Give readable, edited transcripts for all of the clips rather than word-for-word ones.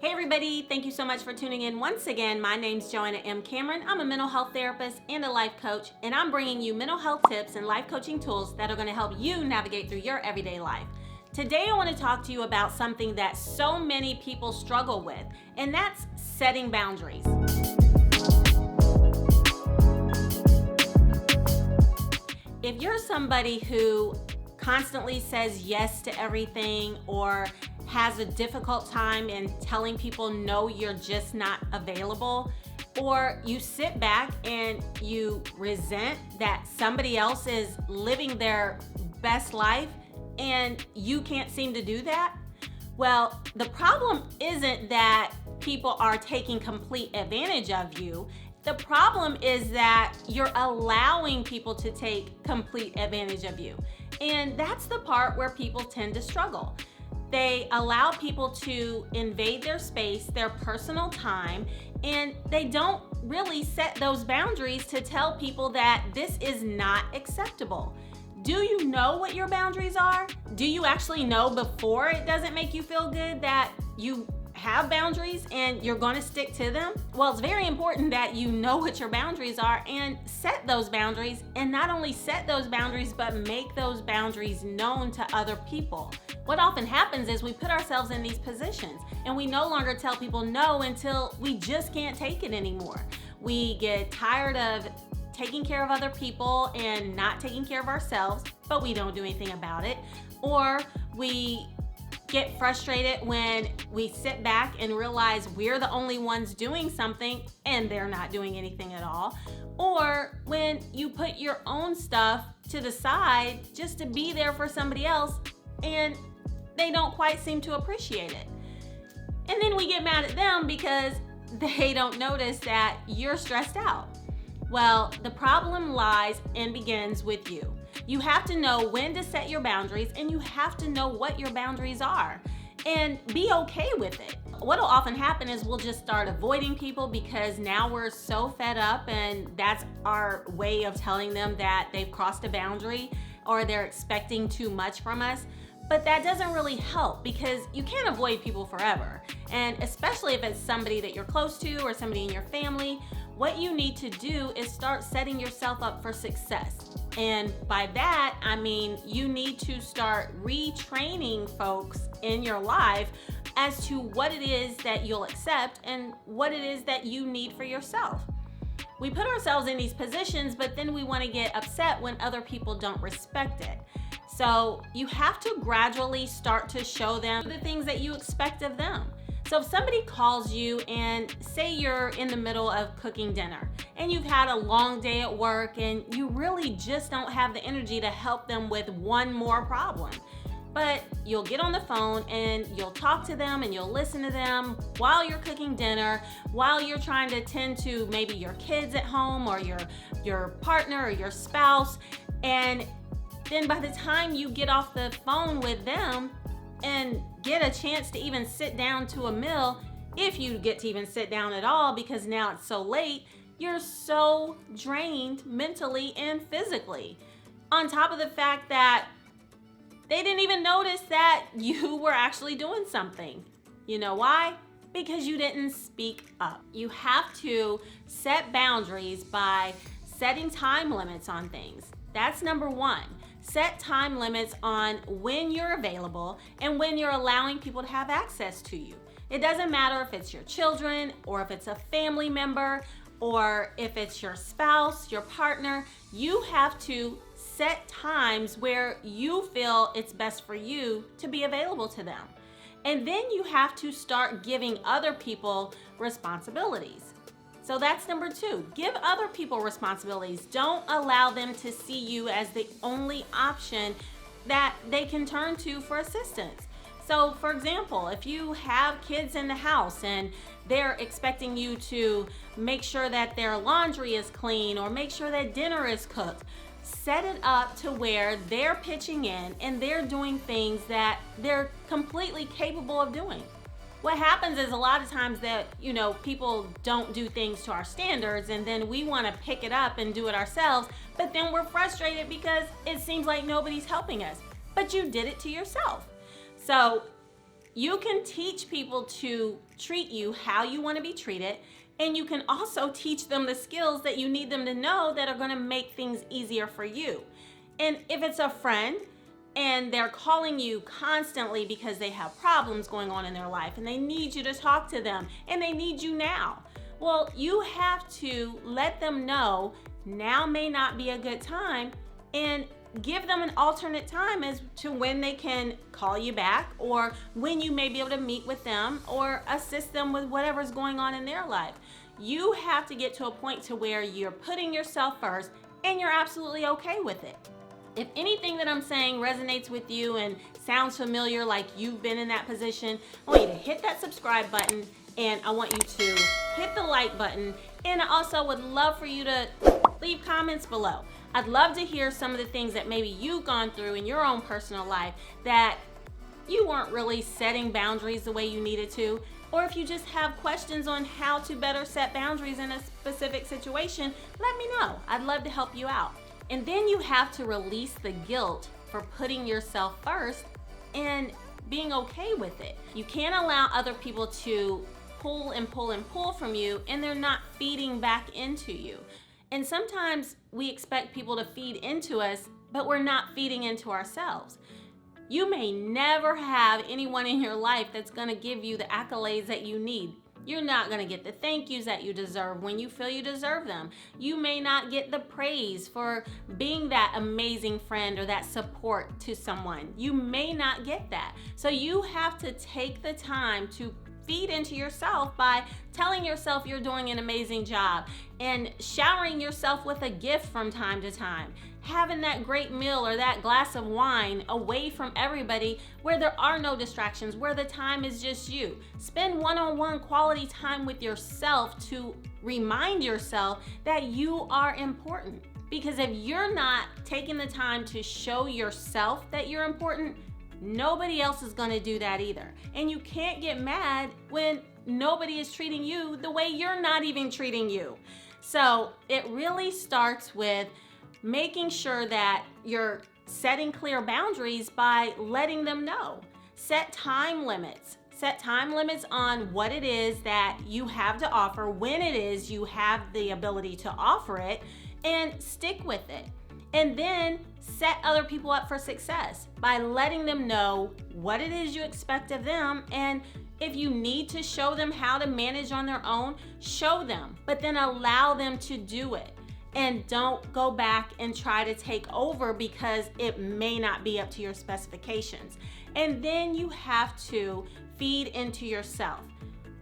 Hey everybody, thank you so much for tuning in once again. My name's Joanna M. Cameron. I'm a mental health therapist and a life coach, and I'm bringing you mental health tips and life coaching tools that are going to help you navigate through your everyday life. Today I want to talk to you about something that so many people struggle with, and that's setting boundaries. If you're somebody who constantly says yes to everything or has a difficult time in telling people no, you're just not available, or you sit back and you resent that somebody else is living their best life and you can't seem to do that, well, the problem isn't that people are taking complete advantage of you. The problem is that you're allowing people to take complete advantage of you. And that's the part where people tend to struggle. They allow people to invade their space, their personal time, and they don't really set those boundaries to tell people that this is not acceptable. Do you know what your boundaries are? Do you actually know before it doesn't make you feel good that you have boundaries and you're going to stick to them? Well, it's very important that you know what your boundaries are and set those boundaries, and not only set those boundaries, but make those boundaries known to other people. What often happens is we put ourselves in these positions and we no longer tell people no until we just can't take it anymore. We get tired of taking care of other people and not taking care of ourselves, but we don't do anything about it. Or we get frustrated when we sit back and realize we're the only ones doing something and they're not doing anything at all. Or when you put your own stuff to the side just to be there for somebody else and they don't quite seem to appreciate it. And then we get mad at them because they don't notice that you're stressed out. Well, the problem lies and begins with you. You have to know when to set your boundaries, and you have to know what your boundaries are and be okay with it. What will often happen is we'll just start avoiding people because now we're so fed up, and that's our way of telling them that they've crossed a boundary or they're expecting too much from us. But that doesn't really help because you can't avoid people forever. And especially if it's somebody that you're close to or somebody in your family, what you need to do is start setting yourself up for success. And by that, I mean you need to start retraining folks in your life as to what it is that you'll accept and what it is that you need for yourself. We put ourselves in these positions, but then we want to get upset when other people don't respect it. So you have to gradually start to show them the things that you expect of them. So if somebody calls you and say you're in the middle of cooking dinner and you've had a long day at work and you really just don't have the energy to help them with one more problem, but you'll get on the phone and you'll talk to them and you'll listen to them while you're cooking dinner, while you're trying to tend to maybe your kids at home or your partner or your spouse. And then by the time you get off the phone with them and get a chance to even sit down to a meal, if you get to even sit down at all because now it's so late, you're so drained mentally and physically. On top of the fact that they didn't even notice that you were actually doing something. You know why? Because you didn't speak up. You have to set boundaries by setting time limits on things. That's number one. Set time limits on when you're available and when you're allowing people to have access to you. It doesn't matter if it's your children or if it's a family member or if it's your spouse, your partner. You have to set times where you feel it's best for you to be available to them. And then you have to start giving other people responsibilities. So that's number two. Give other people responsibilities. Don't allow them to see you as the only option that they can turn to for assistance. So for example, if you have kids in the house and they're expecting you to make sure that their laundry is clean or make sure that dinner is cooked, set it up to where they're pitching in and they're doing things that they're completely capable of doing. What happens is a lot of times that, people don't do things to our standards and then we want to pick it up and do it ourselves, but then we're frustrated because it seems like nobody's helping us. But you did it to yourself. So you can teach people to treat you how you want to be treated, and you can also teach them the skills that you need them to know that are going to make things easier for you. And if it's a friend and they're calling you constantly because they have problems going on in their life and they need you to talk to them and they need you now, well, you have to let them know now may not be a good time, and give them an alternate time as to when they can call you back, or when you may be able to meet with them or assist them with whatever's going on in their life. You have to get to a point to where you're putting yourself first and you're absolutely okay with it. If anything that I'm saying resonates with you and sounds familiar, like you've been in that position, I want you to hit that subscribe button, and I want you to hit the like button, and I also would love for you to leave comments below. I'd love to hear some of the things that maybe you've gone through in your own personal life that you weren't really setting boundaries the way you needed to, or if you just have questions on how to better set boundaries in a specific situation, let me know. I'd love to help you out. And then you have to release the guilt for putting yourself first and being okay with it. You can't allow other people to pull and pull and pull from you, and they're not feeding back into you. And sometimes we expect people to feed into us, but we're not feeding into ourselves. You may never have anyone in your life that's going to give you the accolades that you need. You're not going to get the thank yous that you deserve when you feel you deserve them. You may not get the praise for being that amazing friend or that support to someone. You may not get that. So you have to take the time to feed into yourself by telling yourself you're doing an amazing job, and showering yourself with a gift from time to time, having that great meal or that glass of wine away from everybody where there are no distractions, where the time is just you. Spend one-on-one quality time with yourself to remind yourself that you are important. Because if you're not taking the time to show yourself that you're important, nobody else is going to do that either. And you can't get mad when nobody is treating you the way you're not even treating you. So it really starts with making sure that you're setting clear boundaries by letting them know. Set time limits. Set time limits on what it is that you have to offer, when it is you have the ability to offer it, and stick with it. And then set other people up for success by letting them know what it is you expect of them. And if you need to show them how to manage on their own, show them, but then allow them to do it. And don't go back and try to take over because it may not be up to your specifications. And then you have to feed into yourself.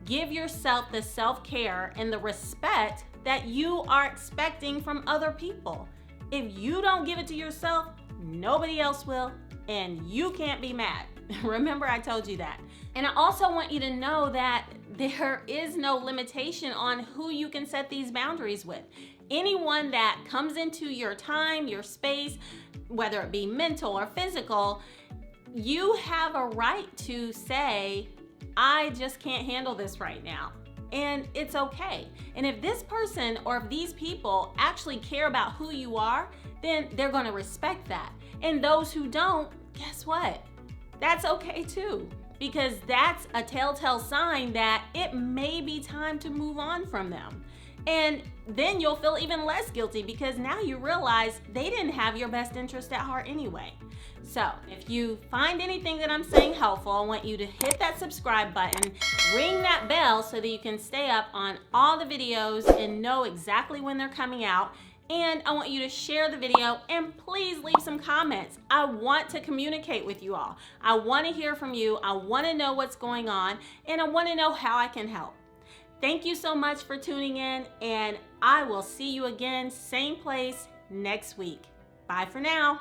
Give yourself the self-care and the respect that you are expecting from other people. If you don't give it to yourself, nobody else will, and you can't be mad. Remember, I told you that. And I also want you to know that there is no limitation on who you can set these boundaries with. Anyone that comes into your time, your space, whether it be mental or physical, you have a right to say, I just can't handle this right now. And it's okay. And if this person or if these people actually care about who you are, then they're going to respect that. And those who don't, guess what? That's okay too, because that's a telltale sign that it may be time to move on from them. And then you'll feel even less guilty because now you realize they didn't have your best interest at heart anyway. So if you find anything that I'm saying helpful, I want you to hit that subscribe button, ring that bell so that you can stay up on all the videos and know exactly when they're coming out. And I want you to share the video and please leave some comments. I want to communicate with you all. I want to hear from you. I want to know what's going on, and I want to know how I can help. Thank you so much for tuning in, and I will see you again, same place next week. Bye for now.